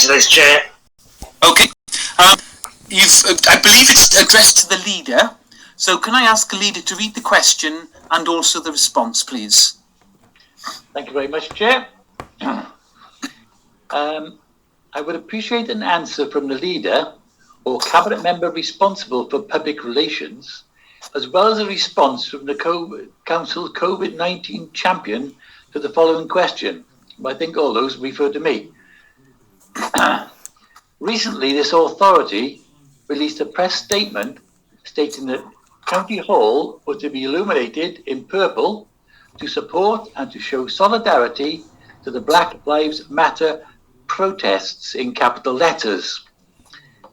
Thanks, Chair. Okay. I believe it's addressed to the leader. So can I ask the leader to read the question and also the response, please? Thank you very much, Chair. I would appreciate an answer from the leader or cabinet member responsible for public relations, as well as a response from the Council's COVID-19 champion to the following question. I think all those refer to me. Recently, this authority released a press statement stating that County Hall was to be illuminated in purple to support and to show solidarity to the Black Lives Matter protests in capital letters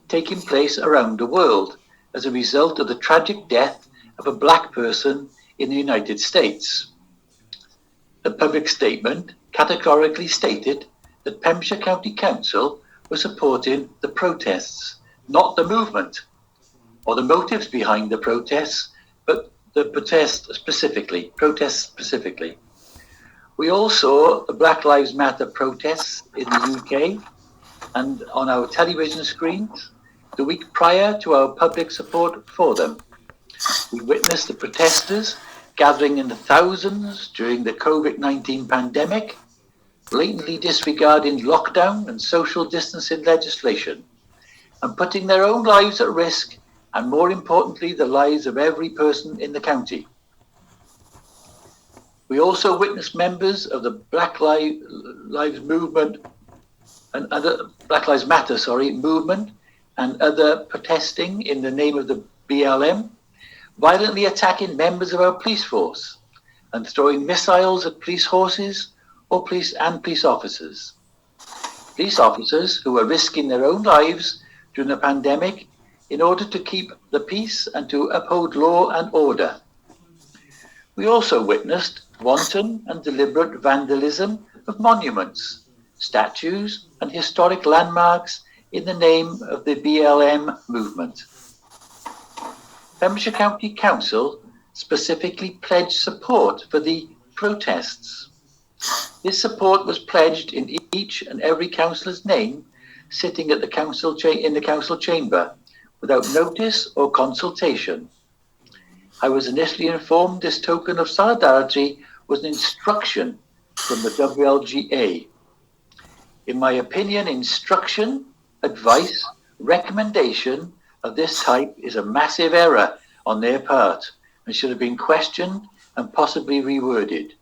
taking place around the world as a result of the tragic death of a black person in the United States. The public statement categorically stated that Pembrokeshire County Council was supporting the protests, not the movement or the motives behind the protests, but the protests specifically. We all saw the Black Lives Matter protests in the UK and on our television screens the week prior to our public support for them. We witnessed the protesters gathering in the thousands during the COVID-19 pandemic, blatantly disregarding lockdown and social distancing legislation, and putting their own lives at risk, and more importantly, the lives of every person in the county. We also witnessed members of the Black Lives Movement and other Black Lives Matter, movement and other protesting in the name of the BLM, violently attacking members of our police force and throwing missiles at police horses or police officers. Police officers who were risking their own lives during the pandemic in order to keep the peace and to uphold law and order. We also witnessed wanton and deliberate vandalism of monuments, statues, and historic landmarks in the name of the BLM movement. Pembrokeshire County Council specifically pledged support for the protests. This support was pledged in each and every councillor's name sitting at the in the council chamber without notice or consultation. I was initially informed this token of solidarity was an instruction from the WLGA. In my opinion, instruction, advice, recommendation of this type is a massive error on their part and should have been questioned and possibly reworded.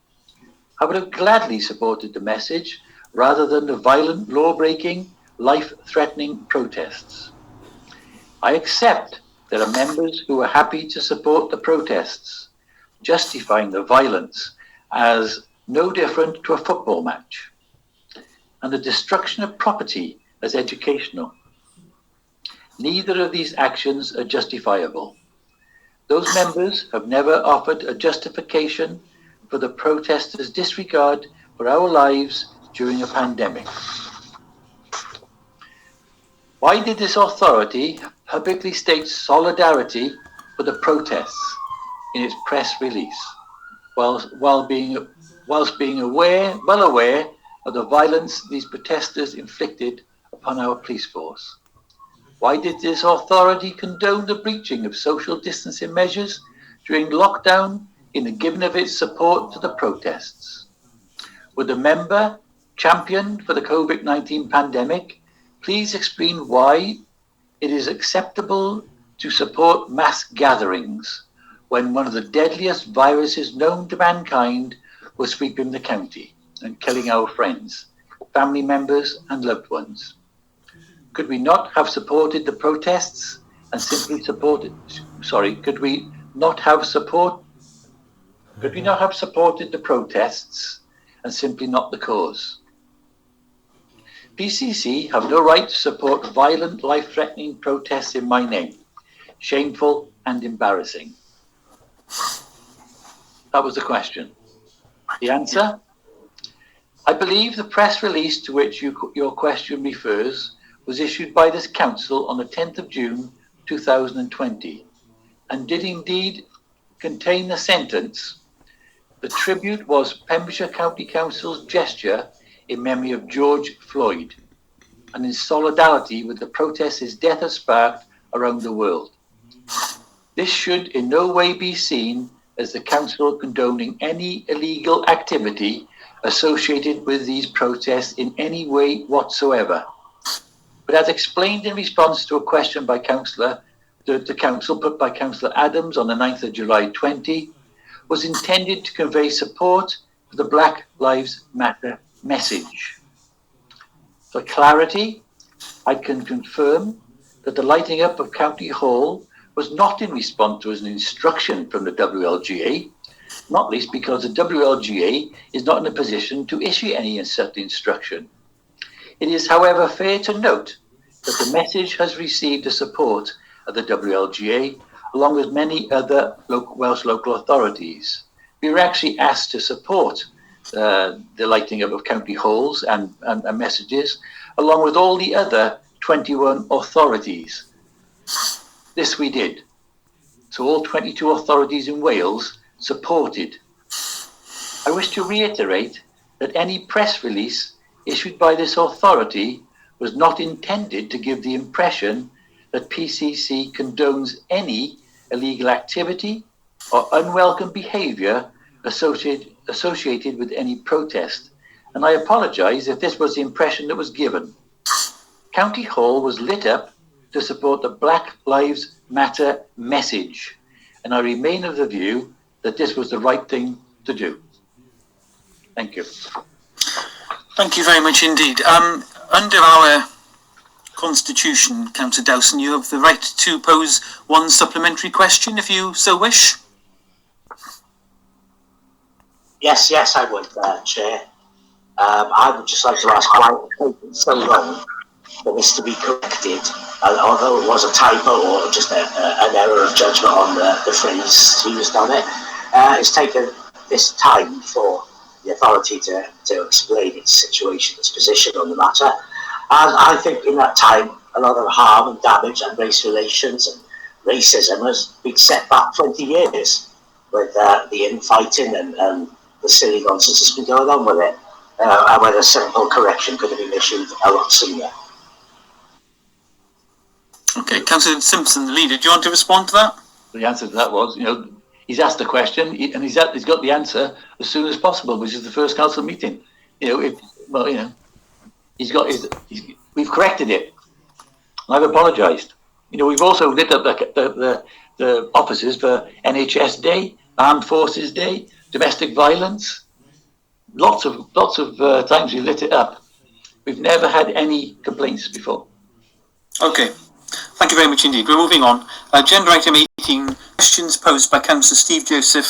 I would have gladly supported the message rather than the violent, law-breaking, life-threatening protests. I accept there are members who are happy to support the protests, justifying the violence as no different to a football match, and the destruction of property as educational. Neither of these actions are justifiable. Those members have never offered a justification for the protesters' disregard for our lives during a pandemic. Why did this authority publicly state solidarity for the protests in its press release, whilst being well aware of the violence these protesters inflicted upon our police force? Why did this authority condone the breaching of social distancing measures during lockdown in the giving of its support to the protests? Would the member champion for the COVID-19 pandemic please explain why it is acceptable to support mass gatherings when one of the deadliest viruses known to mankind was sweeping the county and killing our friends, family members and loved ones? Could we not have supported the protests and simply supported the protests and simply not the cause? PCC have no right to support violent, life-threatening protests in my name. Shameful and embarrassing. That was the question. The answer? I believe the press release to which your question refers was issued by this council on the 10th of June 2020 and did indeed contain the sentence, "The tribute was Pembrokeshire County Council's gesture in memory of George Floyd." and in solidarity with the protests his death has sparked around the world. This should in no way be seen as the Council condoning any illegal activity associated with these protests in any way whatsoever. But as explained in response to a question by the Council put by Councillor Adams on the 9th of July 20, was intended to convey support for the Black Lives Matter message. For clarity, I can confirm that the lighting up of County Hall was not in response to an instruction from the WLGA, not least because the WLGA is not in a position to issue any such instruction. It is, however, fair to note that the message has received the support of the WLGA, along with many other Welsh local authorities. We were actually asked to support the lighting up of county halls and messages, along with all the other 21 authorities. This we did. So all 22 authorities in Wales supported. I wish to reiterate that any press release issued by this authority was not intended to give the impression that PCC condones any illegal activity or unwelcome behaviour associated with any protest, and I apologise if this was the impression that was given. County Hall was lit up to support the Black Lives Matter message, and I remain of the view that this was the right thing to do. Thank you. Thank you very much indeed. Under our Constitution, Councillor Dowson, you have the right to pose one supplementary question if you so wish. Yes, I would, Chair. I would just like to ask why it's taken so long for this to be corrected, although it was a typo or just an error of judgment on the phrase used on it. It's taken this time for the authority to explain its situation, its position on the matter. And I think in that time, a lot of harm and damage and race relations and racism has been set back 20 years with the infighting and the silly nonsense that's been going on with it. And whether a simple correction could have been issued a lot sooner. Okay, Councillor Simpson, the leader, do you want to respond to that? The answer to that was, he's asked the question and he's got the answer as soon as possible, which is the first council meeting. We've corrected it. I've apologised. We've also lit up the offices for NHS Day, Armed Forces Day, domestic violence. Lots of times we lit it up. We've never had any complaints before. Okay, thank you very much indeed. We're moving on. Agenda item 18, questions posed by Councillor Steve Joseph